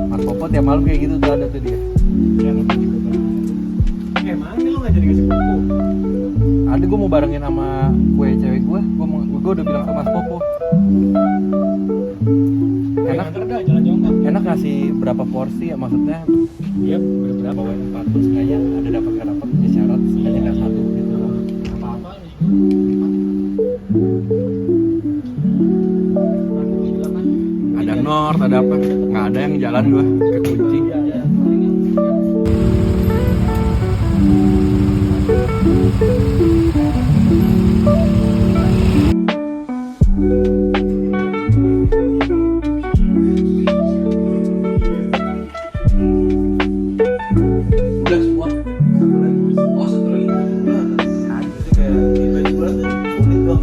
Mas Popo tiap malam kayak gitu tuh ada tuh dia. Emang lu nggak jadi kasih buku? Ada gue mau barengin sama kue cewek gue udah bilang ke Mas Popo. Enak Jalan jongkok. enak ngasih berapa porsi ya, maksudnya Iya, berapa? bawain 4 terus kayaknya ada dapat nggak dapat ya syarat sekali nggak satu gitu. Apa-apa. Ada North, ada apa? Nggak ada yang jalan gue kekunci. Udah semua. Oh, satu lagi. Jadi kayak di baju bulan tuh unik dong.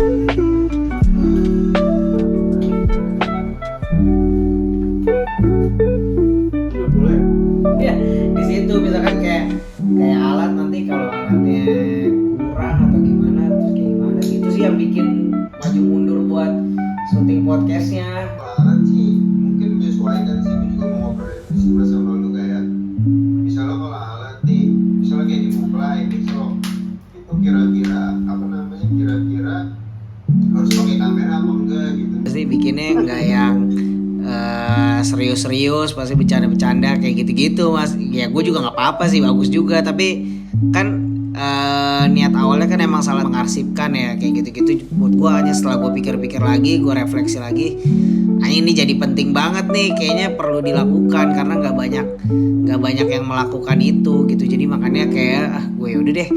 Iya, di situ misalkan kayak alat nanti kalau alatnya kurang atau gimana terus kayak gimana gitu sih yang bikin maju mundur buat syuting podcastnya. Alat sih mungkin menyesuaikan sih. Gue juga mau ngobrol diskusi sama lu kayak misalnya kalau alat nih misalnya kayak di Mumbai besok itu kira-kira harus pakai kamera apa enggak gitu. Pasti bikinnya nggak yang serius-serius, pasti bercanda-bercanda kayak gitu-gitu mas. Ya gue juga nggak apa-apa sih, bagus juga, tapi kan niat awalnya kan emang salah mengarsipkan ya kayak gitu-gitu. Buat gue hanya setelah gue pikir-pikir lagi, gue refleksi lagi, ini jadi penting banget nih, kayaknya perlu dilakukan karena nggak banyak yang melakukan itu gitu. Jadi makanya kayak gue udah deh,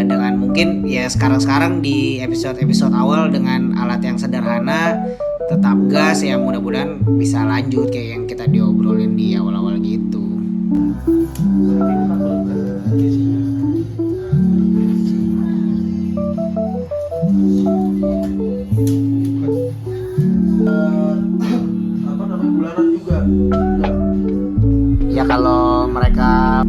dengan mungkin ya sekarang di episode awal dengan alat yang sederhana tetap gas ya, mudah-mudahan bisa lanjut kayak yang kita diobrolin di awal-awal gitu. Apa namanya bulanan juga. Ya kalau mereka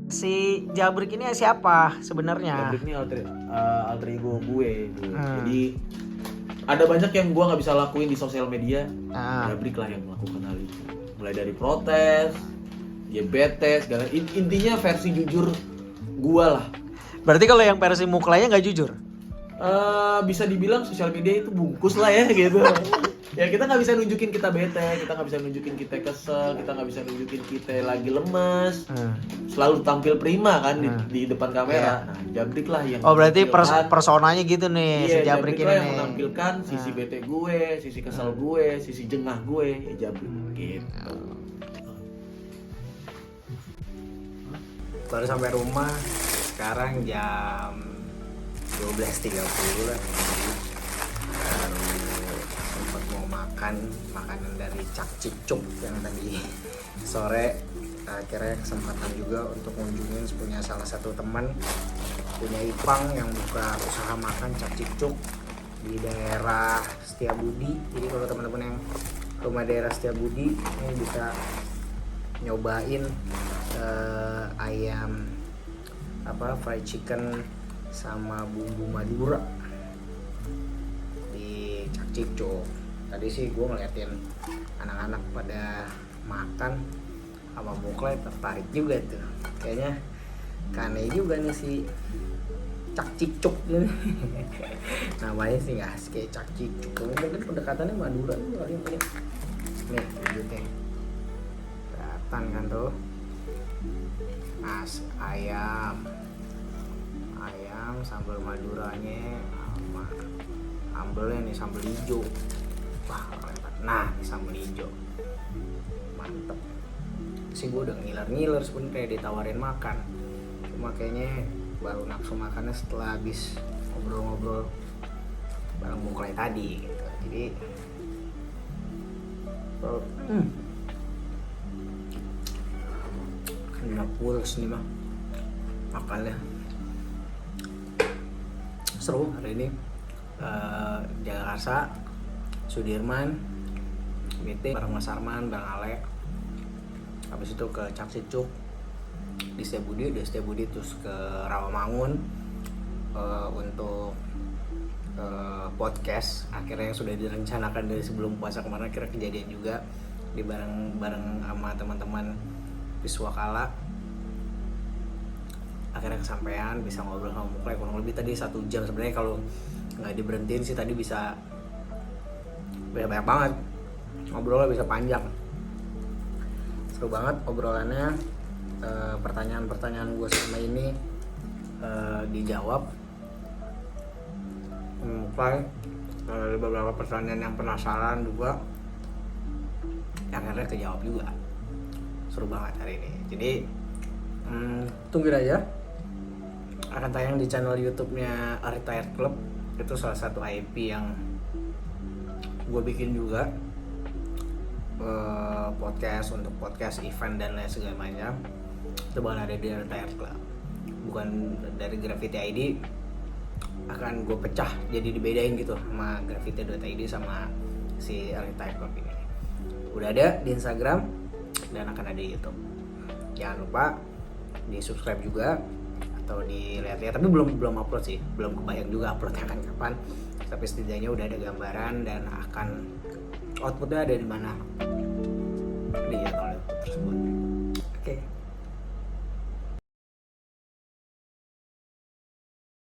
si Jabrik ini siapa sebenarnya? Jabrik ini alter ego gue. Jadi ada banyak yang gue nggak bisa lakuin di sosial media. Jabrik lah yang melakukan hal itu. Mulai dari protes, dia bete, segala. Intinya versi jujur gue lah. Berarti kalau yang versi muklanya nggak jujur? Bisa dibilang sosial media itu bungkus lah ya gitu. Ya kita nggak bisa nunjukin kita bete, kita nggak bisa nunjukin kita kesel, kita nggak bisa nunjukin kita lagi lemes. Selalu tampil prima kan di depan kamera. Nah, Jabrik lah yang berarti personanya gitu nih, si Jabrik ini lah yang nih. menampilkan sisi bete gue, sisi kesel gue, sisi jengah gue, ya Jabrik gitu. Baru sampai rumah sekarang jam 12.30 lah. Baru sempat mau makan makanan dari Cak Cicuk yang tadi sore. Akhirnya kesempatan juga untuk mengunjungi punya salah satu teman punya Ipang yang buka usaha makan Cak Cicuk di daerah Setiabudi. Jadi kalau teman-teman yang rumah daerah Setiabudi ini bisa nyobain ayam fried chicken sama bumbu Madura di Cak Cicuk. Tadi sih gue ngeliatin anak-anak pada makan sama Muklai, tertarik juga tuh. Kayaknya aneh juga nih si Cak Cicuk ini. Namanya sih nggak asik kayak Cak Cicuk. Mungkin pendekatannya Madura tuh kali ini. Nih lanjutnya. Kelihatan kan tuh. Mas ayam sambal Maduranya sama sambelnya nih sambal hijau. Wah lewat. Nah ini sambal hijau mantep sih. Gue udah ngiler sebenernya ditawarin makan, cuma kayaknya baru nafsu makannya setelah habis ngobrol-ngobrol bareng Muklai tadi gitu. Jadi kena puls nih mah makannya. Seru hari ini. Jakarta, Sudirman, meeting bareng Mas Arman, Bang Alek. Habis itu ke Cak Cicuk di Setiabudi terus ke Rawamangun untuk podcast. Akhirnya yang sudah direncanakan dari sebelum puasa kemarin akhirnya kejadian juga di bareng sama teman-teman Biswakala. Akhirnya kesampaian bisa ngobrol sama Muklai kurang lebih tadi 1 jam. Sebenarnya kalau nggak diberhentiin sih tadi bisa banyak banget ngobrolnya, bisa panjang. Seru banget obrolannya. Pertanyaan-pertanyaan gue selama ini dijawab. Muklai ada beberapa pertanyaan yang penasaran juga yang akhirnya kejawab juga. Seru banget hari ini. Jadi tungguin aja, akan tayang di channel YouTube-nya Retired Club. Itu salah satu IP yang gue bikin juga, podcast event dan lain segala macam. Itu bakal ada di Retired Club, bukan dari Graffiti ID. Akan gue pecah jadi dibedain gitu sama Graffiti.id sama si Retired Club ini. Udah ada di Instagram dan akan ada di YouTube. Jangan lupa di subscribe juga atau dilihat-lihat, tapi belum upload sih, belum kebayang juga uploadnya akan kapan, tapi setidaknya udah ada gambaran dan akan outputnya ada di mana di channel